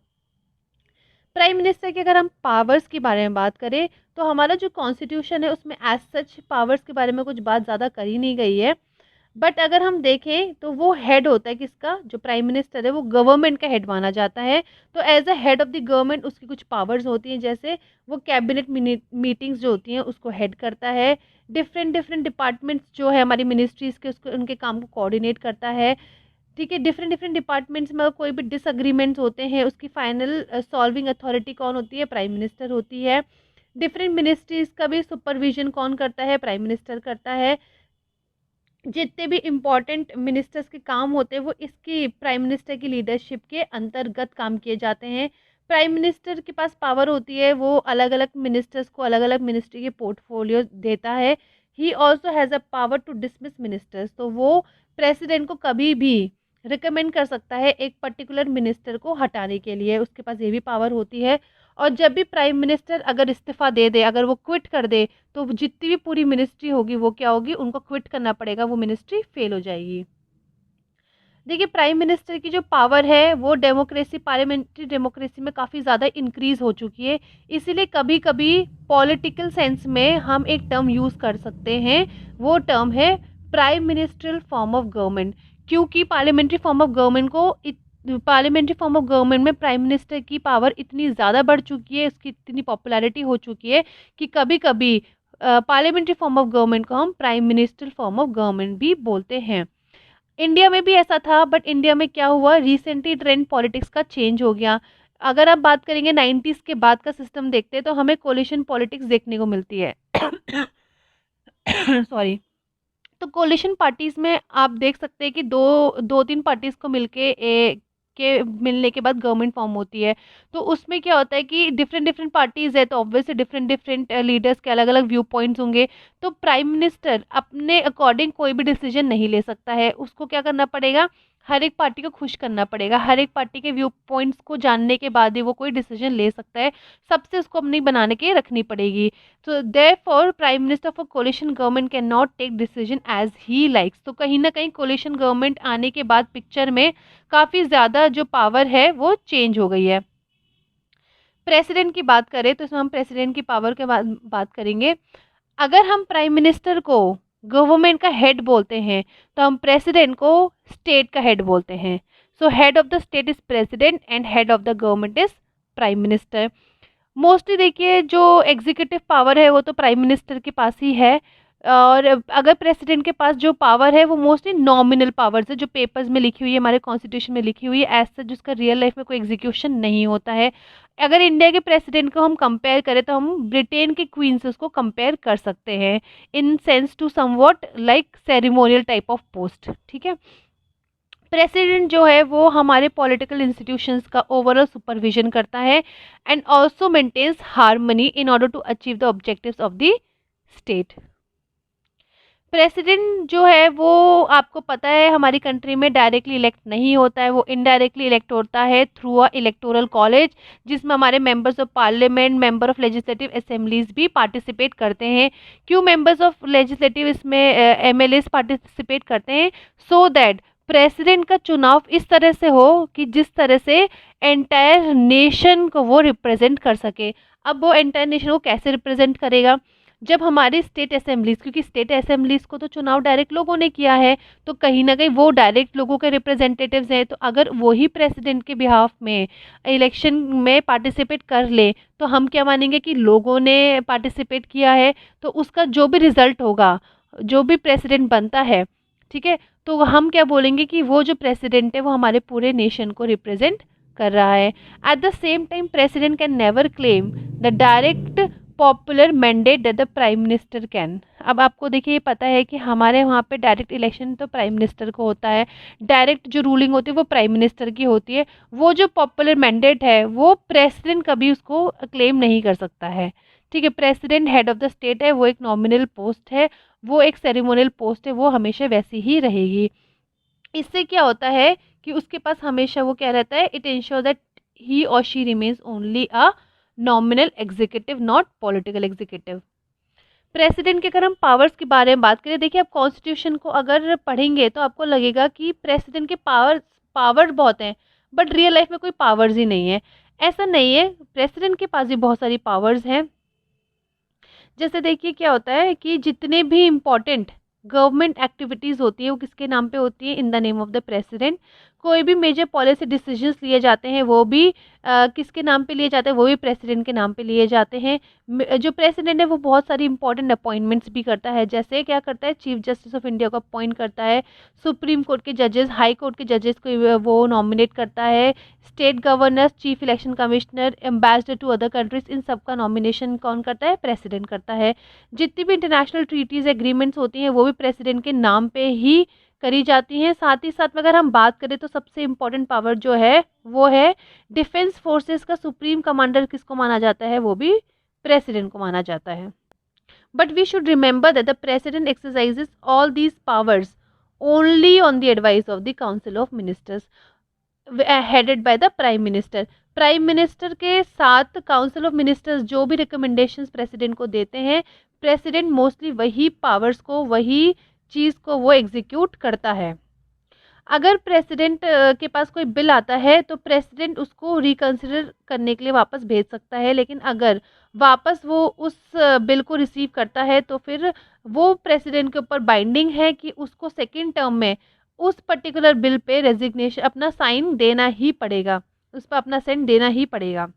प्राइम मिनिस्टर की अगर हम पावर्स के बारे में बात करें तो हमारा जो कॉन्स्टिट्यूशन है उसमें एज सच पावर्स के बारे में कुछ बात ज़्यादा करी नहीं गई है। बट अगर हम देखें तो वो हेड होता है किसका? जो प्राइम मिनिस्टर है वो गवर्नमेंट का हेड माना जाता है। तो as a head of the government उसकी कुछ पावर्स होती हैं, जैसे वो कैबिनेट मीटिंग्स जो होती हैं उसको हेड करता है, डिफरेंट डिफरेंट डिपार्टमेंट्स जो है हमारी मिनिस्ट्रीज़ के उसको उनके काम को कोऑर्डिनेट करता है। ठीक है, डिफरेंट डिफरेंट डिपार्टमेंट्स में कोई भी डिसएग्रीमेंट्स होते हैं उसकी फाइनल सॉल्विंग अथॉरिटी कौन होती है? प्राइम मिनिस्टर होती है। डिफरेंट मिनिस्ट्रीज़ का भी सुपरविजन कौन करता है? प्राइम मिनिस्टर करता है। जितने भी इम्पॉर्टेंट मिनिस्टर्स के काम होते हैं वो इसकी प्राइम मिनिस्टर की लीडरशिप के अंतर्गत काम किए जाते हैं। प्राइम मिनिस्टर के पास पावर होती है, वो अलग अलग मिनिस्टर्स को अलग अलग मिनिस्ट्री के पोर्टफोलियो देता है। He also has a power to dismiss ministers, तो वो प्रेसिडेंट को कभी भी रिकमेंड कर सकता है एक पर्टिकुलर मिनिस्टर को हटाने के लिए, उसके पास ये भी पावर होती है। और जब भी प्राइम मिनिस्टर अगर इस्तीफ़ा दे दे, अगर वो क्विट कर दे, तो जितनी भी पूरी मिनिस्ट्री होगी वो क्या होगी? उनको क्विट करना पड़ेगा, वो मिनिस्ट्री फेल हो जाएगी। देखिए प्राइम मिनिस्टर की जो पावर है वो डेमोक्रेसी, पार्लियामेंट्री डेमोक्रेसी में काफ़ी ज़्यादा इंक्रीज़ हो चुकी है। इसीलिए कभी कभी पॉलिटिकल सेंस में हम एक टर्म यूज़ कर सकते हैं, वो टर्म है prime ministerial form of government. क्योंकि पार्लियामेंट्री फॉर्म ऑफ गवर्नमेंट में प्राइम मिनिस्टर की पावर इतनी ज़्यादा बढ़ चुकी है, उसकी इतनी पॉपुलैरिटी हो चुकी है कि कभी कभी पार्लियामेंट्री फॉर्म ऑफ गवर्नमेंट को हम prime minister form of government भी बोलते हैं। इंडिया में भी ऐसा था, बट इंडिया में क्या हुआ, रिसेंटली ट्रेंड पॉलिटिक्स का चेंज हो गया। अगर आप बात करेंगे 90s के बाद का सिस्टम देखते हैं तो हमें कोलिशन पॉलिटिक्स देखने को मिलती है। सॉरी। तो कोलिशन पार्टीज में आप देख सकते हैं कि दो तीन पार्टीज को मिलने के बाद गवर्नमेंट फॉर्म होती है। तो उसमें क्या होता है कि डिफरेंट डिफरेंट पार्टीज है, तो ऑब्वियसली डिफरेंट डिफरेंट लीडर्स के अलग अलग व्यू पॉइंट्स होंगे। तो प्राइम मिनिस्टर अपने अकॉर्डिंग कोई भी डिसीजन नहीं ले सकता है, उसको क्या करना पड़ेगा, हर एक पार्टी को खुश करना पड़ेगा, हर एक पार्टी के व्यू पॉइंट्स को जानने के बाद ही वो कोई डिसीजन ले सकता है, सबसे उसको अपनी बनाने के रखनी पड़ेगी। तो therefore prime minister of a coalition government can not take decision as he likes. तो कहीं ना कहीं कोलिशन गवर्नमेंट आने के बाद पिक्चर में काफ़ी ज़्यादा जो पावर है वो चेंज हो गई है। प्रेसिडेंट की बात करें तो इसमें हम प्रेसिडेंट की पावर के बात करेंगे। अगर हम प्राइम मिनिस्टर को गवर्नमेंट का हेड बोलते हैं तो हम प्रेसिडेंट को स्टेट का हेड बोलते हैं। So head of the state is president and head of the government is prime minister. Mostly देखिए जो एग्जीक्यूटिव पावर है वो तो प्राइम मिनिस्टर के पास ही है, और अगर प्रेसिडेंट के पास जो पावर है वो मोस्टली नॉमिनल पावर्स है, जो पेपर्स में लिखी हुई है, हमारे कॉन्स्टिट्यूशन में लिखी हुई है, एज सच जिसका रियल लाइफ में कोई एग्जीक्यूशन नहीं होता है। अगर इंडिया के प्रेसिडेंट को हम कंपेयर करें तो हम ब्रिटेन के क्वीन से उसको कंपेयर कर सकते हैं, in sense to somewhat like ceremonial type of post. ठीक है, प्रेसिडेंट जो है वो हमारे पॉलिटिकल इंस्टीट्यूशंस का ओवरऑल सुपरविजन करता है and also maintains harmony in order to achieve the objectives of the state. President जो है वो आपको पता है हमारी कंट्री में डायरेक्टली इलेक्ट नहीं होता है, वो इनडायरेक्टली इलेक्ट होता है थ्रू अ इलेक्टोरल कॉलेज, जिसमें हमारे members of parliament, member of legislative assemblies भी पार्टिसिपेट करते हैं। क्यों मेंबर्स ऑफ लेजिस्लेटिव इसमें एमएलएस पार्टिसिपेट करते हैं? सो दैट प्रेसिडेंट का चुनाव इस तरह से हो कि जिस तरह से एंटायर नेशन को वो रिप्रेजेंट कर सके। अब वो एंटायर नेशन को कैसे रिप्रेजेंट करेगा? जब हमारी स्टेट असेंबलीज, क्योंकि स्टेट असेंबलीज को तो चुनाव डायरेक्ट लोगों ने किया है, तो कहीं ना कहीं वो डायरेक्ट लोगों के रिप्रेजेंटेटिव्स हैं। तो अगर वही प्रेसिडेंट के बिहाफ में इलेक्शन में पार्टिसिपेट कर ले तो हम क्या मानेंगे कि लोगों ने पार्टिसिपेट किया है, तो उसका जो भी रिजल्ट होगा, जो भी प्रेसिडेंट बनता है, ठीक है, तो हम क्या बोलेंगे कि वो जो प्रेसिडेंट है वो हमारे पूरे नेशन को रिप्रेजेंट कर रहा है। At the same time president can never claim the direct popular mandate that the prime minister can. अब आपको देखिए ये पता है कि हमारे वहाँ पे डायरेक्ट इलेक्शन तो प्राइम मिनिस्टर को होता है, डायरेक्ट जो रूलिंग होती है वो प्राइम मिनिस्टर की होती है। वो जो पॉपुलर मैंडेट है वो प्रेसिडेंट कभी उसको क्लेम नहीं कर सकता है। ठीक है, president head of the state है, वो एक नॉमिनल पोस्ट है, वो एक सेरेमोनियल पोस्ट है, वो हमेशा वैसी ही रहेगी। इससे क्या होता है कि उसके पास हमेशा वो क्या रहता है, इट इंश्योर दैट ही और she remains only a nominal executive, not political executive. President के अगर हम पावर्स के बारे में बात करें, देखिए आप कॉन्स्टिट्यूशन को अगर पढ़ेंगे तो आपको लगेगा कि प्रेसिडेंट के पावर बहुत हैं, बट रियल लाइफ में कोई पावर्स ही नहीं है। ऐसा नहीं है, प्रेसिडेंट के पास भी बहुत सारी पावर्स हैं। जैसे देखिए क्या होता है कि जितने भी इम्पोर्टेंट गवर्नमेंट एक्टिविटीज़ होती है वो किसके नाम पे होती है? In the name of the president. कोई भी मेजर पॉलिसी डिसीजंस लिए जाते हैं वो भी किसके नाम पे लिए जाते हैं? वो भी प्रेसिडेंट के नाम पे लिए जाते हैं। जो प्रेसिडेंट है वो बहुत सारी इंपॉर्टेंट अपॉइंटमेंट्स भी करता है, जैसे क्या करता है, चीफ जस्टिस ऑफ इंडिया को अपॉइंट करता है, सुप्रीम कोर्ट के जजेस, हाई कोर्ट के जजेस को वो नॉमिनेट करता है, state governors, chief election commissioner, ambassador to other countries, इन सब का नॉमिनेशन कौन करता है? प्रेसिडेंट करता है। जितनी भी इंटरनेशनल ट्रीटीज़ एग्रीमेंट्स होती हैं वो भी प्रेसिडेंट के नाम पे ही करी जाती हैं। साथ ही साथ में अगर हम बात करें तो सबसे इम्पोर्टेंट पावर जो है वो है डिफेंस फोर्सेस का सुप्रीम कमांडर किसको माना जाता है? वो भी प्रेसिडेंट को माना जाता है। But we should remember that the president exercises all these powers only on the advice of the council of ministers headed by the prime minister. Prime minister के साथ काउंसिल ऑफ मिनिस्टर्स जो भी recommendations president को देते हैं, president mostly वही powers को, वही चीज़ को वो एग्जीक्यूट करता है। अगर प्रेसिडेंट के पास कोई बिल आता है तो प्रेसिडेंट उसको रिकंसिडर करने के लिए वापस भेज सकता है, लेकिन अगर वापस वो उस बिल को रिसीव करता है तो फिर वो प्रेसिडेंट के ऊपर बाइंडिंग है कि उसको सेकेंड टर्म में उस पर्टिकुलर बिल पे रेजिग्नेशन अपना साइन देना ही पड़ेगा, उस पर अपना साइन देना ही पड़ेगा।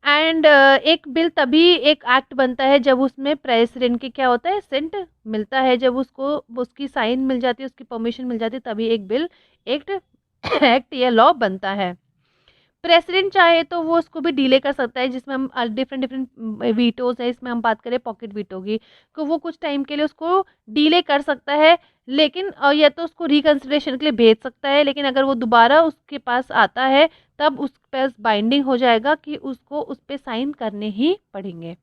एंड एक बिल तभी एक एक्ट बनता है जब उसमें प्रेसिडेंट की क्या होता है, सेंट मिलता है, जब उसको उसकी साइन मिल जाती है, उसकी परमिशन मिल जाती है, तभी एक बिल एक एक्ट या लॉ बनता है। प्रेसिडेंट चाहे तो वो उसको भी डिले कर सकता है, जिसमें हम डिफरेंट डिफरेंट वीटोज है, इसमें हम बात करें पॉकेट वीटो की, तो वो कुछ टाइम के लिए उसको डिले कर सकता है, लेकिन या तो उसको रिकंसिडरेशन के लिए भेज सकता है, लेकिन अगर वो दोबारा उसके पास आता है तब उस पर बाइंडिंग हो जाएगा कि उसको उस पर साइन करने ही पड़ेंगे।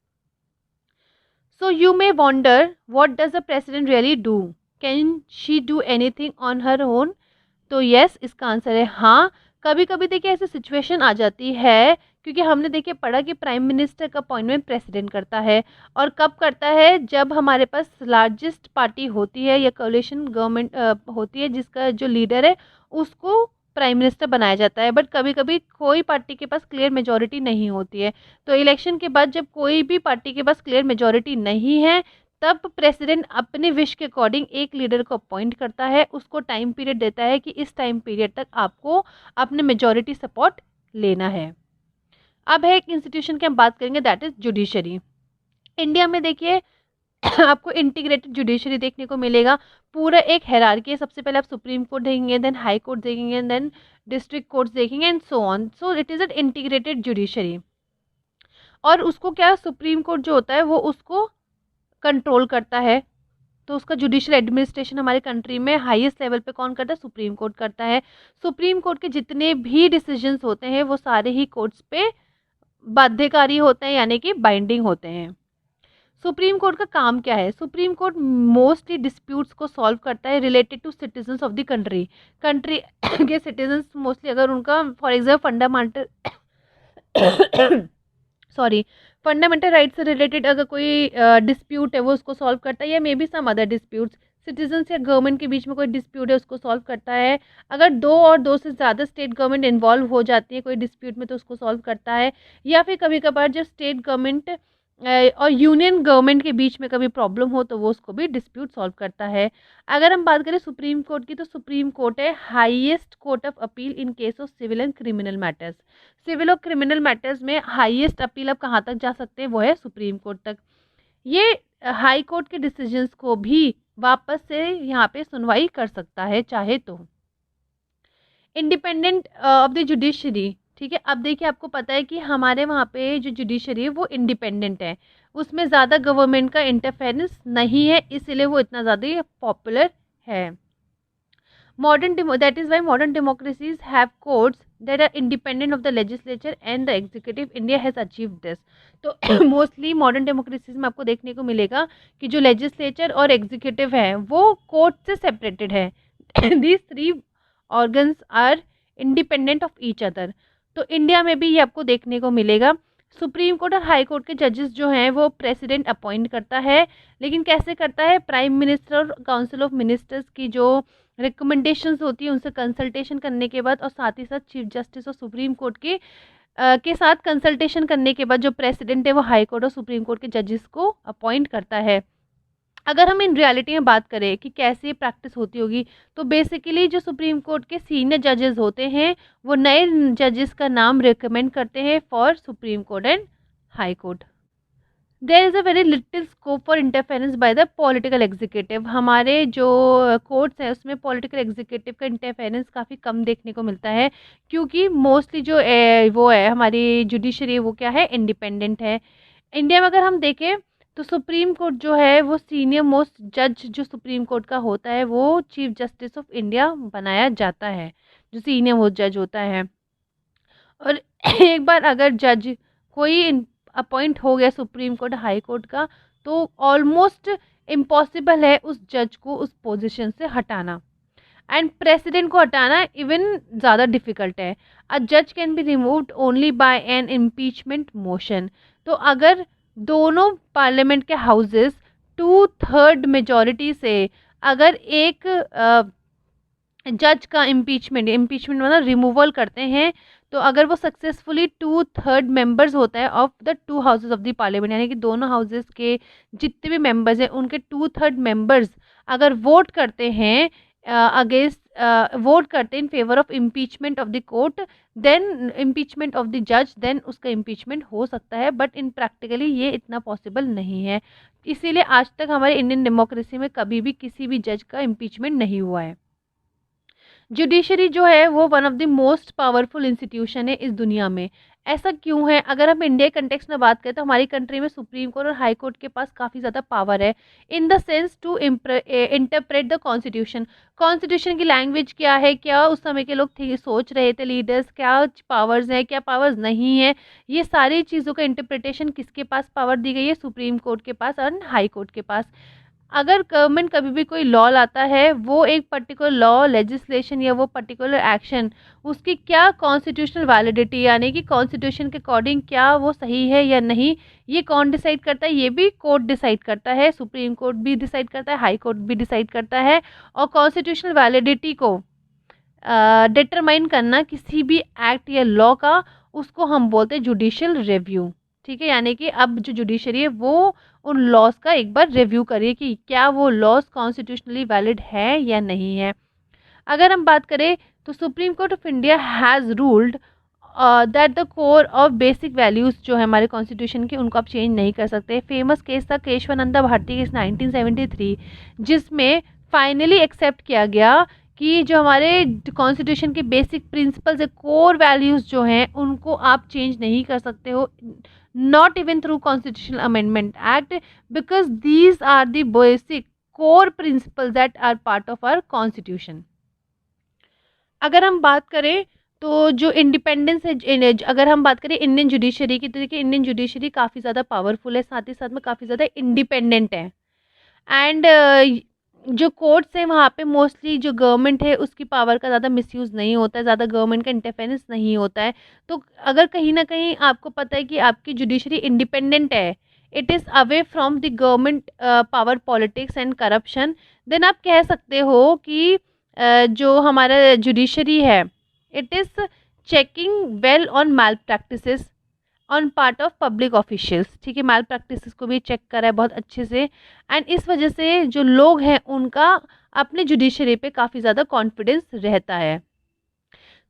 So you may wonder what does the president really do, can she do anything on her own? तो यस, इसका आंसर है हाँ। कभी कभी देखिए ऐसी सिचुएशन आ जाती है, क्योंकि हमने देखिए पढ़ा कि प्राइम मिनिस्टर का अपॉइंटमेंट प्रेसिडेंट करता है, और कब करता है, जब हमारे पास लार्जेस्ट पार्टी होती है या कोalition गवर्नमेंट होती है जिसका जो लीडर है उसको प्राइम मिनिस्टर बनाया जाता है। बट कभी कभी कोई पार्टी के पास क्लियर मेजोरिटी नहीं होती है, तो इलेक्शन के बाद जब कोई भी पार्टी के पास क्लियर मेजोरिटी नहीं है, तब प्रेसिडेंट अपने विश के अकॉर्डिंग एक लीडर को अपॉइंट करता है, उसको टाइम पीरियड देता है कि इस टाइम पीरियड तक आपको अपने मेजॉरिटी सपोर्ट लेना है। अब है एक इंस्टीट्यूशन की हम बात करेंगे, दैट इज जुडिशरी। इंडिया में देखिए आपको इंटीग्रेटेड जुडिशरी देखने को मिलेगा, पूरा एक हेरारकी है। सबसे पहले आप सुप्रीम कोर्ट देखेंगे, देन हाई कोर्ट देखेंगे, देन डिस्ट्रिक्ट कोर्ट्स देखेंगे and so on. So it is an integrated judiciary, और उसको क्या, सुप्रीम कोर्ट जो होता है वो उसको कंट्रोल करता है। तो उसका जुडिशियल एडमिनिस्ट्रेशन हमारे कंट्री में हाईएस्ट लेवल पे कौन करता है, सुप्रीम कोर्ट करता है। सुप्रीम कोर्ट के जितने भी डिसीजंस होते हैं वो सारे ही कोर्ट्स पे बाध्यकारी होते हैं, यानी कि बाइंडिंग होते हैं। सुप्रीम कोर्ट का काम क्या है? सुप्रीम कोर्ट मोस्टली डिस्प्यूट्स को सॉल्व करता है related to citizens of the country. Country के सिटीजन्स मोस्टली अगर उनका for example fundamental sorry fundamental right से रिलेटेड अगर कोई डिस्प्यूट है वो उसको सॉल्व करता है, या maybe some other disputes, citizens या गवर्नमेंट के बीच में कोई डिस्प्यूट है उसको सॉल्व करता है। अगर दो और दो से ज़्यादा स्टेट गवर्नमेंट इन्वॉल्व हो जाती है कोई डिस्प्यूट में तो उसको सॉल्व करता है, या फिर कभी कभार जब स्टेट गवर्नमेंट और यूनियन गवर्नमेंट के बीच में कभी प्रॉब्लम हो तो वो उसको भी डिस्प्यूट सॉल्व करता है। अगर हम बात करें सुप्रीम कोर्ट की, तो सुप्रीम कोर्ट है highest court of appeal in case of civil and criminal matters. Civil और क्रिमिनल मैटर्स में हाईएस्ट अपील अब कहाँ तक जा सकते हैं, वो है सुप्रीम कोर्ट तक। ये हाई कोर्ट के डिसीजंस को भी वापस से यहाँ पे सुनवाई कर सकता है चाहे तो। इंडिपेंडेंट ऑफ द जुडिशरी, ठीक है। अब देखिए आपको पता है कि हमारे वहाँ पे जो जुडिशरी है वो इंडिपेंडेंट है, उसमें ज़्यादा गवर्नमेंट का इंटरफेरेंस नहीं है, इसीलिए वो इतना ज़्यादा पॉपुलर है। That is why modern democracies have courts that are independent of the legislature and the executive. India has achieve this. तो मोस्टली मॉडर्न डेमोक्रेसीज में आपको देखने को मिलेगा कि जो लेजिस्लेचर और एग्जीक्यूटिव है वो कोर्ट से सेपरेटेड है। These three organs are independent of each other. तो इंडिया में भी ये आपको देखने को मिलेगा। सुप्रीम कोर्ट और हाई कोर्ट के जजेस जो हैं वो प्रेसिडेंट अपॉइंट करता है, लेकिन कैसे करता है, प्राइम मिनिस्टर और काउंसिल ऑफ मिनिस्टर्स की जो रिकमेंडेशंस होती है उनसे कंसल्टेशन करने के बाद, और साथ ही साथ चीफ जस्टिस और सुप्रीम कोर्ट के साथ कंसल्टेशन करने के बाद जो प्रेसिडेंट है वो हाई कोर्ट और सुप्रीम कोर्ट के जजेस को अपॉइंट करता है। अगर हम इन रियलिटी में बात करें कि कैसे प्रैक्टिस होती होगी, तो बेसिकली जो सुप्रीम कोर्ट के सीनियर जजेस होते हैं वो नए जजेस का नाम रिकमेंड करते हैं for supreme court and high court. There is a very little scope for interference by the political executive. हमारे जो कोर्ट्स हैं उसमें पॉलिटिकल एग्जीक्यूटिव का इंटरफेरेंस काफ़ी कम देखने को मिलता है, क्योंकि मोस्टली जो वो है हमारी जुडिशरी वो क्या है, इंडिपेंडेंट है। इंडिया में अगर हम देखें तो सुप्रीम कोर्ट जो है वो सीनियर मोस्ट जज जो सुप्रीम कोर्ट का होता है वो चीफ जस्टिस ऑफ इंडिया बनाया जाता है, जो सीनियर मोस्ट जज होता है। और एक बार अगर जज कोई अपॉइंट हो गया सुप्रीम कोर्ट हाई कोर्ट का, तो ऑलमोस्ट इम्पॉसिबल है उस जज को उस पोजीशन से हटाना, एंड प्रेसिडेंट को हटाना इवन ज़्यादा डिफ़िकल्ट है। अ जज can be removed only by an impeachment motion. तो अगर दोनों पार्लियामेंट के हाउसेस 2/3 मेजॉरिटी से अगर एक जज का इम्पीचमेंट मतलब रिमूवल करते हैं, तो अगर वो सक्सेसफुली 2/3 मेंबर्स होता है of the 2 houses of the parliament, यानी कि दोनों हाउसेस के जितने भी मेंबर्स हैं उनके 2/3 मेंबर्स अगर वोट करते हैं अगेंस्ट वोट करते हैं in favour of impeachment of the court, then impeachment of the जज, देन उसका इम्पीचमेंट हो सकता है, बट इन प्रैक्टिकली ये इतना पॉसिबल नहीं है। इसीलिए आज तक हमारे इंडियन डेमोक्रेसी में कभी भी किसी भी जज का इम्पीचमेंट नहीं हुआ है। जुडिशरी जो है वो one of the most powerful institution है इस दुनिया में। ऐसा क्यों है? अगर हम इंडिया कंटेक्स्ट में बात करें तो हमारी कंट्री में सुप्रीम कोर्ट और हाई कोर्ट के पास काफ़ी ज़्यादा पावर है in the sense to interpret the constitution. Constitution की लैंग्वेज क्या है, क्या उस समय के लोग सोच रहे थे लीडर्स, क्या पावर्स हैं, क्या पावर्स नहीं है, ये सारी चीज़ों का इंटरप्रिटेशन किसके पास पावर दी गई है? सुप्रीम कोर्ट के पास और हाई कोर्ट के पास। अगर गवर्नमेंट कभी भी कोई लॉ लाता है, वो एक पर्टिकुलर लॉ, लेजिस्लेशन या वो पर्टिकुलर एक्शन, उसकी क्या कॉन्स्टिट्यूशनल वैलिडिटी यानी कि कॉन्स्टिट्यूशन के अकॉर्डिंग क्या वो सही है या नहीं, ये कौन डिसाइड करता है? ये भी कोर्ट डिसाइड करता है, सुप्रीम कोर्ट भी डिसाइड करता है, हाई कोर्ट भी डिसाइड करता है। और कॉन्स्टिट्यूशनल वैलिडिटी को डिटरमाइन करना किसी भी एक्ट या लॉ का, उसको हम बोलते हैं जुडिशियल रिव्यू। ठीक है, यानी कि अब जो जुडिशरी है वो उन लॉज का एक बार रिव्यू करिए कि क्या वो लॉज कॉन्स्टिट्यूशनली वैलिड है या नहीं है। अगर हम बात करें तो supreme court of India has ruled that the core of basic values जो है हमारे कॉन्स्टिट्यूशन के, उनको आप चेंज नहीं कर सकते। फेमस केस था केशवानंदा भारती केस 1973, जिसमें फाइनली एक्सेप्ट किया गया कि जो हमारे कॉन्स्टिट्यूशन के बेसिक प्रिंसिपल्स है, कोर वैल्यूज़ जो हैं, उनको आप चेंज नहीं कर सकते हो, not even through constitutional amendment act, because these are the basic core principles that are part of our constitution। अगर हम बात करें तो जो इंडिपेंडेंस है, अगर हम बात करें इंडियन जुडिशरी की, तो देखिए इंडियन जुडिशरी काफ़ी ज़्यादा पावरफुल है, साथ ही साथ में काफ़ी ज़्यादा इंडिपेंडेंट है। एंड जो कोर्ट्स हैं वहाँ पे मोस्टली जो गवर्नमेंट है उसकी पावर का ज़्यादा मिसयूज़ नहीं होता है, ज़्यादा गवर्नमेंट का इंटरफेरेंस नहीं होता है। तो अगर कहीं ना कहीं आपको पता है कि आपकी जुडिशरी इंडिपेंडेंट है, it is away from the government power politics and corruption, then आप कह सकते हो कि जो हमारा जुडिशरी है it is checking well on malpractices on part of public officials. ठीक है, मैल प्रैक्टिसेस को भी चेक करा है बहुत अच्छे से, एंड इस वजह से जो लोग हैं उनका अपने जुडिशरी पे काफ़ी ज़्यादा कॉन्फिडेंस रहता है।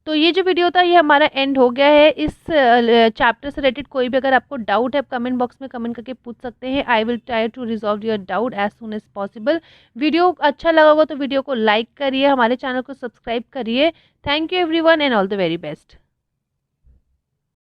तो ये जो वीडियो था ये हमारा एंड हो गया है। इस चैप्टर से रिलेटेड कोई भी अगर आपको डाउट है, आप कमेंट बॉक्स में कमेंट करके पूछ सकते हैं। I will try to resolve your doubt as soon as possible. Video अच्छा लगा होगा तो वीडियो को लाइक करिए, हमारे चैनल को सब्सक्राइब करिए। Thank you everyone and all the very best.